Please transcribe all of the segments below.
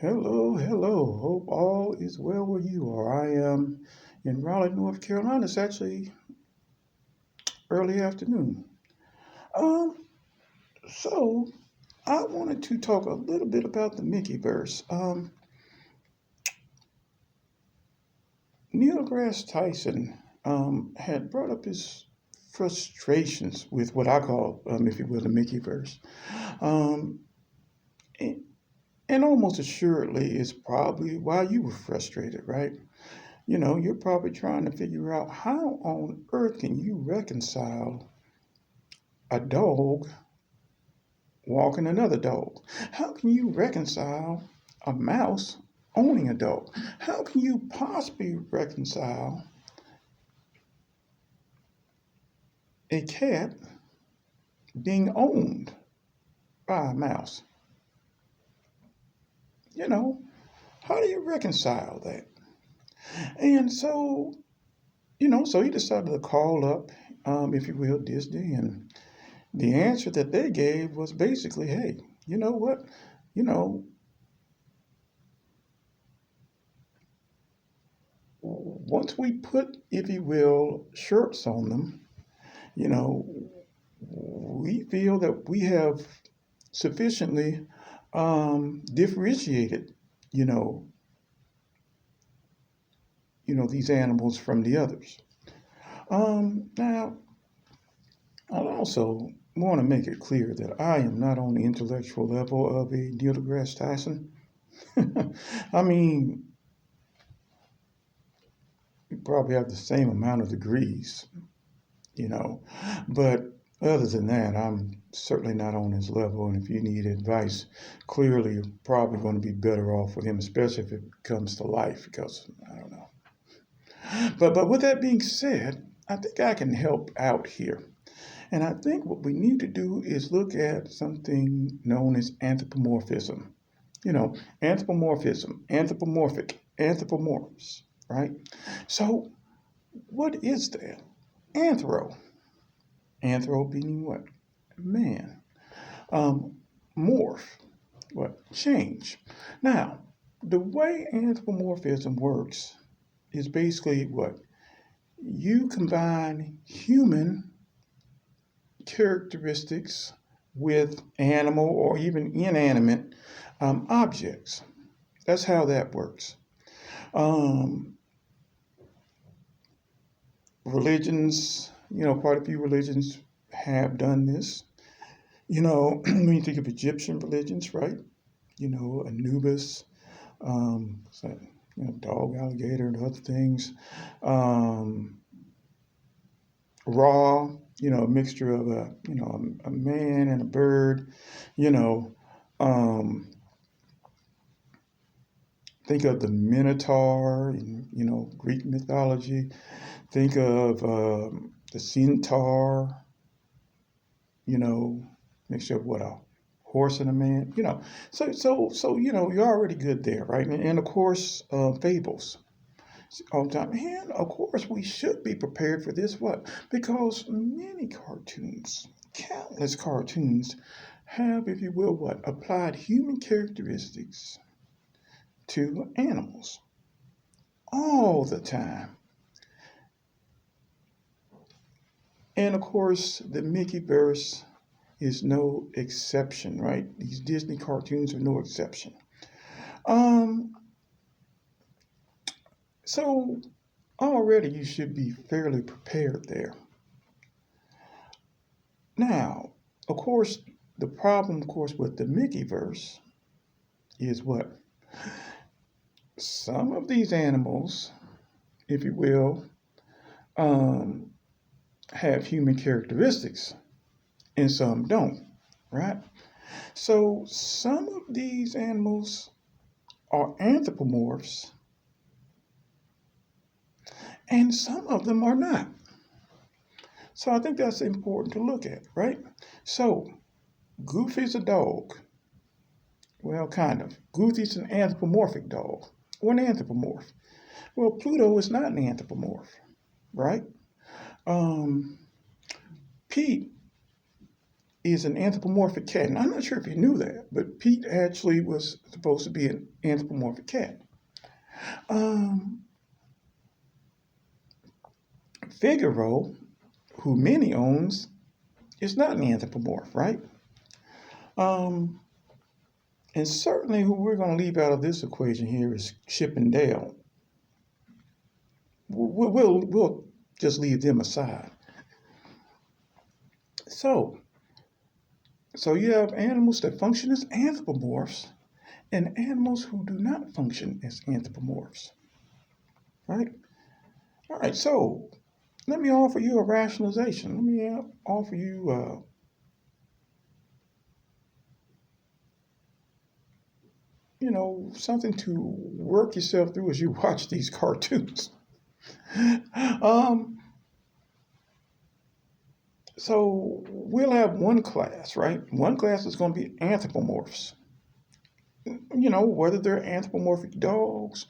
Hello, hello. Hope all is well where you are. I am in Raleigh, North Carolina. It's actually early afternoon. Um, so I wanted to talk a little bit about the Mickey verse. Neil deGrasse Tyson had brought up his frustrations with what I call, if you will, the Mickey verse. Um, and, and almost assuredly, it's probably why you were frustrated, right? You're probably trying to figure out how on earth can you reconcile a dog walking another dog? How can you reconcile a mouse owning a dog? How can you possibly reconcile a cat being owned by a mouse? You know, how do you reconcile that? And so he decided to call up, if you will, Disney, and the answer that they gave was basically, hey, you know what? You know, once we put, if you will, shirts on them, you know, we feel that we have sufficiently differentiated, you know, these animals from the others. Now, I'll also want to make it clear that I am not on the intellectual level of a Neil deGrasse Tyson. I mean, we probably have the same amount of degrees, you know. But other than that, I'm certainly not on his level. And if you need advice, clearly you're probably going to be better off with him, especially if it comes to life, because I don't know. But with that being said, I think I can help out here. And I think what we need to do is look at something known as anthropomorphism. Anthropomorphism, anthropomorphic, anthropomorphs, right? So what is that? Anthro. Anthro meaning what? Man. Morph. What? Change. Now, the way anthropomorphism works is basically what? You combine human characteristics with animal or even inanimate objects. That's how that works. Um, Religions, quite a few religions have done this. When you think of Egyptian religions, right? Anubis, so, dog, alligator, and other things. Ra, a mixture of a man and a bird. You know, um, think of the Minotaur in Greek mythology. Think of the centaur. You know, Mixture of what, a horse and a man. So you're already good there, right? And of course, fables all the time. And of course, we should be prepared for this. What? Because many cartoons, countless cartoons, have, if you will, what? Applied human characteristics to animals all the time. And of course, the Mickey verse is no exception, right? These Disney cartoons are no exception. Um, so already you should be fairly prepared there. Now, of course, the problem, of course, with the Mickey verse is what? Some of these animals, if you will, um, have human characteristics and some don't, right? So some of these animals are anthropomorphs and some of them are not. So I think that's important to look at, right? So Goofy's a dog. Well, kind of. Goofy's an anthropomorphic dog or an anthropomorph. Well, Pluto is not an anthropomorph, right? Um, Pete is an anthropomorphic cat. And I'm not sure if you knew that, but Pete actually was supposed to be an anthropomorphic cat. Figaro, who Minnie owns, is not an anthropomorph, right? Um, and certainly who we're going to leave out of this equation here is Chip and Dale. We'll just leave them aside. So you have animals that function as anthropomorphs and animals who do not function as anthropomorphs, right? All right, so let me offer you a rationalization. Let me offer you, something to work yourself through as you watch these cartoons. um, so we'll have one class, right? One class is going to be anthropomorphs. Whether they're anthropomorphic dogs,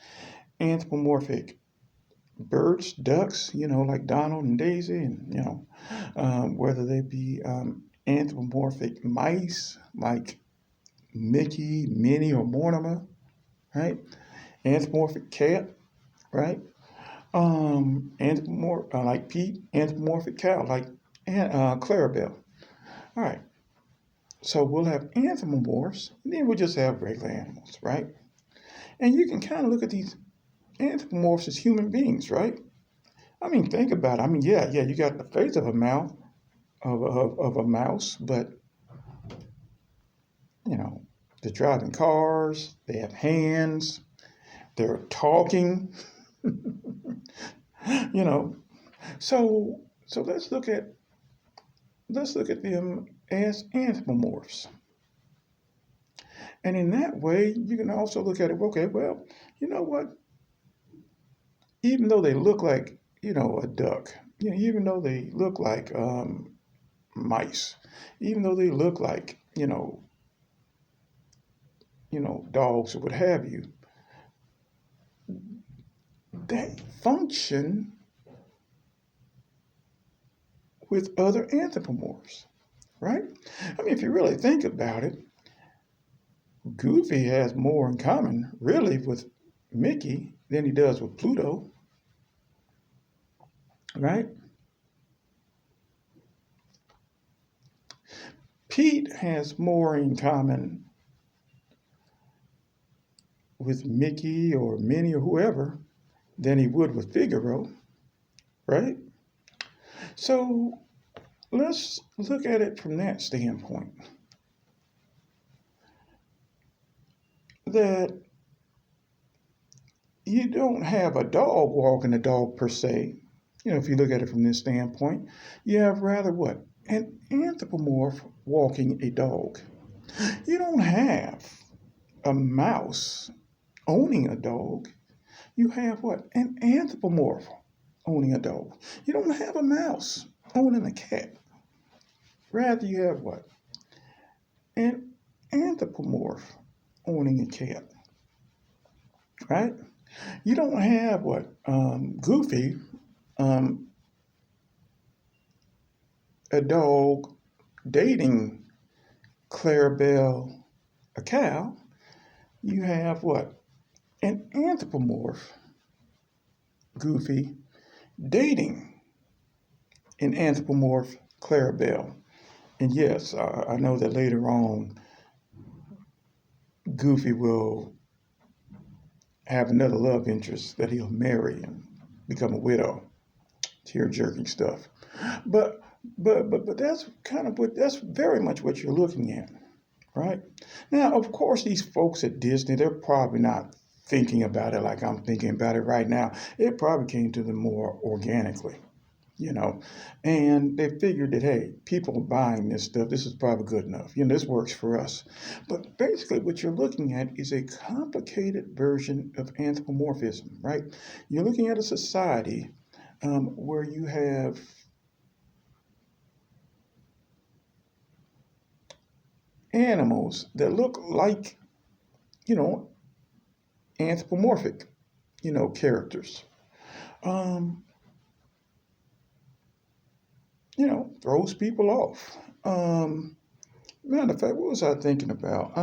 anthropomorphic birds, ducks, like Donald and Daisy, and, whether they be anthropomorphic mice like Mickey, Minnie, or Mortimer, right? Anthropomorphic cat, right? Like Pete, anthropomorphic cow like Clarabelle. All right. So we'll have anthropomorphs, and then we'll just have regular animals, right? And you can kind of look at these anthropomorphs as human beings, right? I mean, think about it. I mean, yeah, you got the face of a mouth of a mouse, but they're driving cars, they have hands, they're talking, you know. So let's look at them as anthropomorphs. And in that way, you can also look at it, okay, well, you know what? Even though they look like, a duck, even though they look like mice, even though they look like, dogs or what have you, they function with other anthropomorphs, right? I mean, if you really think about it, Goofy has more in common, really, with Mickey than he does with Pluto, right? Pete has more in common with Mickey or Minnie or whoever than he would with Figaro, right? So let's look at it from that standpoint. That you don't have a dog walking a dog per se. If you look at it from this standpoint, you have rather what? An anthropomorph walking a dog. You don't have a mouse owning a dog. You have what? An anthropomorph owning a dog. You don't have a mouse owning a cat. Rather, you have what? An anthropomorph owning a cat. Right? You don't have what? Goofy, a dog dating Clarabelle, a cow. You have what? An anthropomorph, Goofy, dating an anthropomorph, Clarabelle. And yes, I know that later on, Goofy will have another love interest that he'll marry and become a widow. Tear jerking stuff. But that's that's very much what you're looking at, right? Now, of course, these folks at Disney, they're probably not thinking about it like I'm thinking about it right now. It probably came to them more organically, and they figured that, hey, people are buying this stuff. This is probably good enough. This works for us. But basically, what you're looking at is a complicated version of anthropomorphism, right? You're looking at a society where you have animals that look like, anthropomorphic, characters. Um, Throws people off. Matter of fact, what was I thinking about?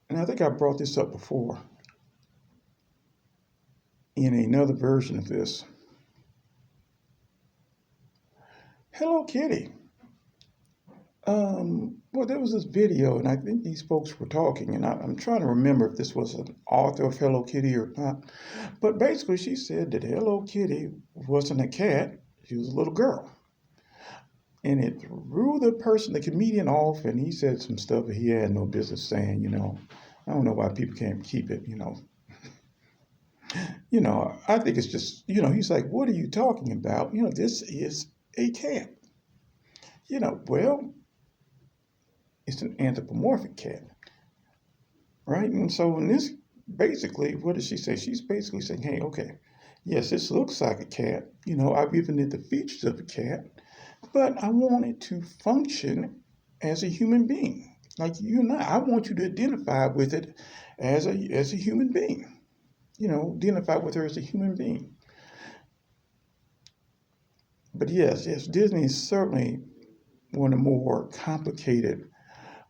And I think I brought this up before in another version of this. Hello Kitty. Well, there was this video, and I think these folks were talking, and I'm trying to remember if this was an author of Hello Kitty or not. But basically, she said that Hello Kitty wasn't a cat; she was a little girl, and it threw the comedian off, and he said some stuff that he had no business saying. I don't know why people can't keep it. I think it's just, he's like, what are you talking about? This is a cat. Well, it's an anthropomorphic cat, right? And so in this, basically, what does she say? She's basically saying, hey, okay, yes, this looks like a cat. I've given it the features of a cat, but I want it to function as a human being, like you and I. I want you to identify with it as a human being. Identify with her as a human being. But yes, Disney is certainly one of the more complicated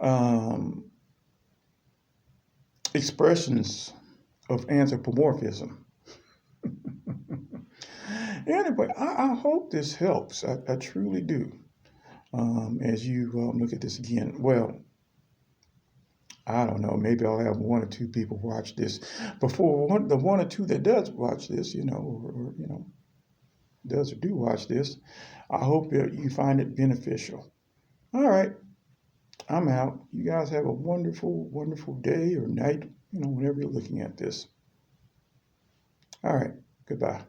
um, expressions of anthropomorphism. Anyway, I hope this helps. I truly do. As you look at this again, well, I don't know. Maybe I'll have one or two people watch this before the one or two that does watch this, or does or do watch this. I hope that you find it beneficial. All right, I'm out. You guys have a wonderful, wonderful day or night, whenever you're looking at this. All right, goodbye.